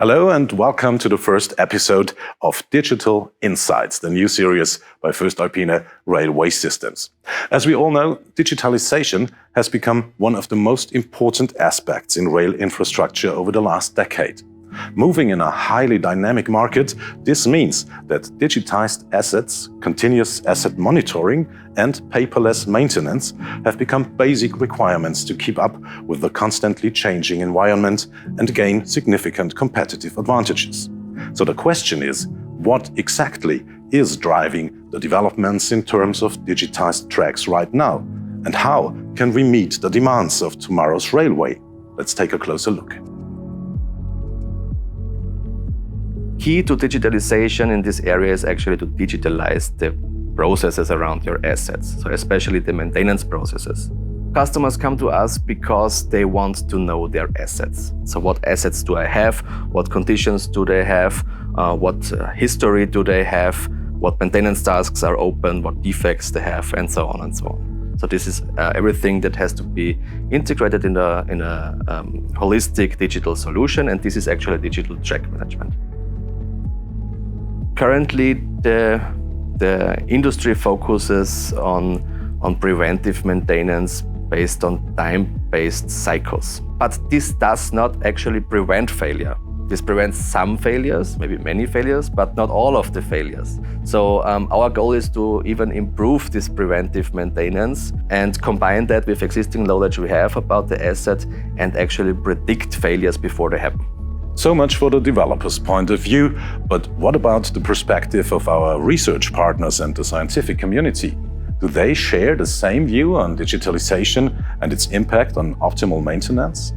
Hello and welcome to the first episode of Digital Insights, the new series by voestalpine Railway Systems. As we all know, digitalization has become one of the most important aspects in rail infrastructure over the last decade. Moving in a highly dynamic market, this means that digitized assets, continuous asset monitoring and paperless maintenance have become basic requirements to keep up with the constantly changing environment and gain significant competitive advantages. So the question is, what exactly is driving the developments in terms of digitized tracks right now? And how can we meet the demands of tomorrow's railway? Let's take a closer look. Key to digitalization in this area is actually to digitalize the processes around your assets, so especially the maintenance processes. Customers come to us because they want to know their assets. So what assets do I have? What conditions do they have? What history do they have? What maintenance tasks are open? What defects they have? And so on and so on. So this is everything that has to be integrated in a holistic digital solution, and this is actually digital track management. Currently, the industry focuses on preventive maintenance based on time-based cycles. But this does not actually prevent failure. This prevents some failures, maybe many failures, but not all of the failures. So our goal is to even improve this preventive maintenance and combine that with existing knowledge we have about the asset and actually predict failures before they happen. So much for the developer's point of view, but what about the perspective of our research partners and the scientific community? Do they share the same view on digitalization and its impact on optimal maintenance?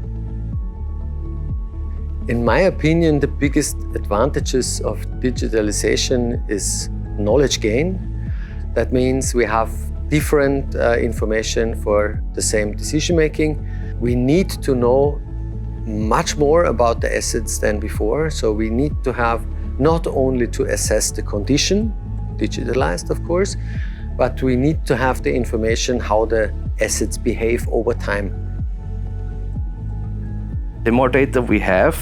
In my opinion, the biggest advantages of digitalization is knowledge gain. That means we have different information for the same decision making. We need to know much more about the assets than before. So we need to have not only to assess the condition, digitalized of course, but we need to have the information how the assets behave over time. The more data we have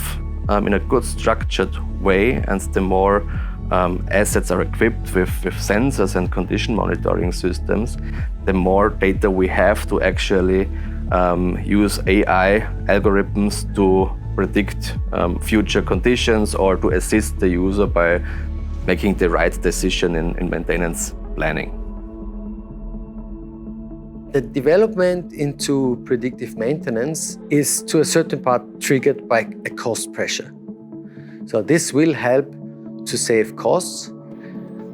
in a good structured way, and the more assets are equipped with sensors and condition monitoring systems, the more data we have to actually use AI algorithms to predict future conditions or to assist the user by making the right decision in maintenance planning. The development into predictive maintenance is to a certain part triggered by a cost pressure. So this will help to save costs.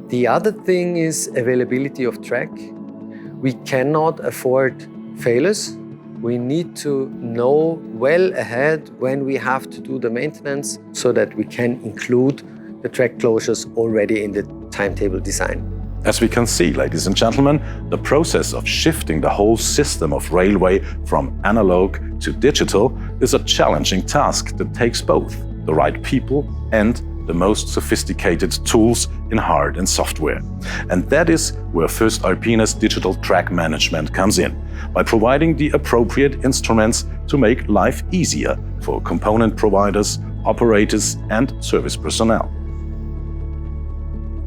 The other thing is availability of track. We cannot afford failures. We need to know well ahead when we have to do the maintenance so that we can include the track closures already in the timetable design. As we can see, ladies and gentlemen, the process of shifting the whole system of railway from analog to digital is a challenging task that takes both the right people and the most sophisticated tools in hard and software. And that is where voestalpine's digital track management comes in, by providing the appropriate instruments to make life easier for component providers, operators and service personnel.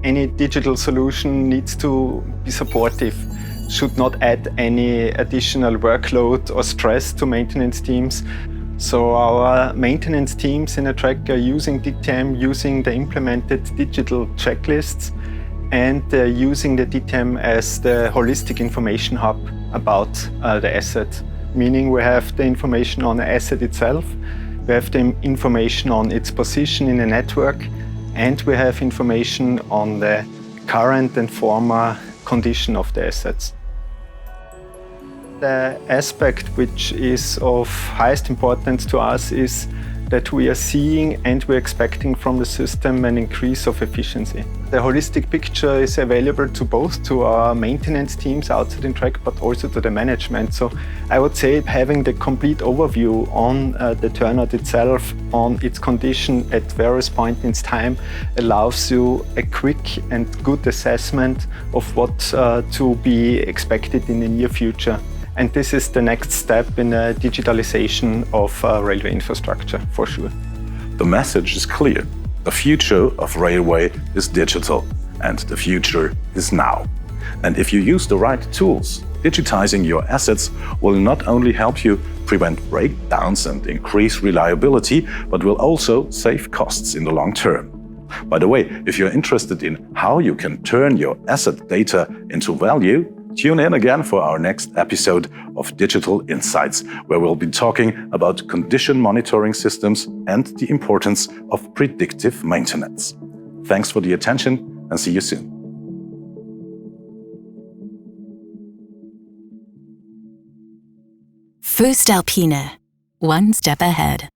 Any digital solution needs to be supportive, should not add any additional workload or stress to maintenance teams. So our maintenance teams in a track are using DTM, using the implemented digital checklists, and using the DTM as the holistic information hub about the asset. Meaning we have the information on the asset itself, we have the information on its position in the network, and we have information on the current and former condition of the assets. The aspect which is of highest importance to us is that we are seeing and we're expecting from the system an increase of efficiency. The holistic picture is available to both to our maintenance teams outside in track, but also to the management. So I would say having the complete overview on the turnout itself, on its condition at various points in time, allows you a quick and good assessment of what to be expected in the near future. And this is the next step in the digitalization of railway infrastructure, for sure. The message is clear. The future of railway is digital, and the future is now. And if you use the right tools, digitizing your assets will not only help you prevent breakdowns and increase reliability, but will also save costs in the long term. By the way, if you're interested in how you can turn your asset data into value, tune in again for our next episode of Digital Insights, where we'll be talking about condition monitoring systems and the importance of predictive maintenance. Thanks for the attention and see you soon. Voestalpine, one step ahead.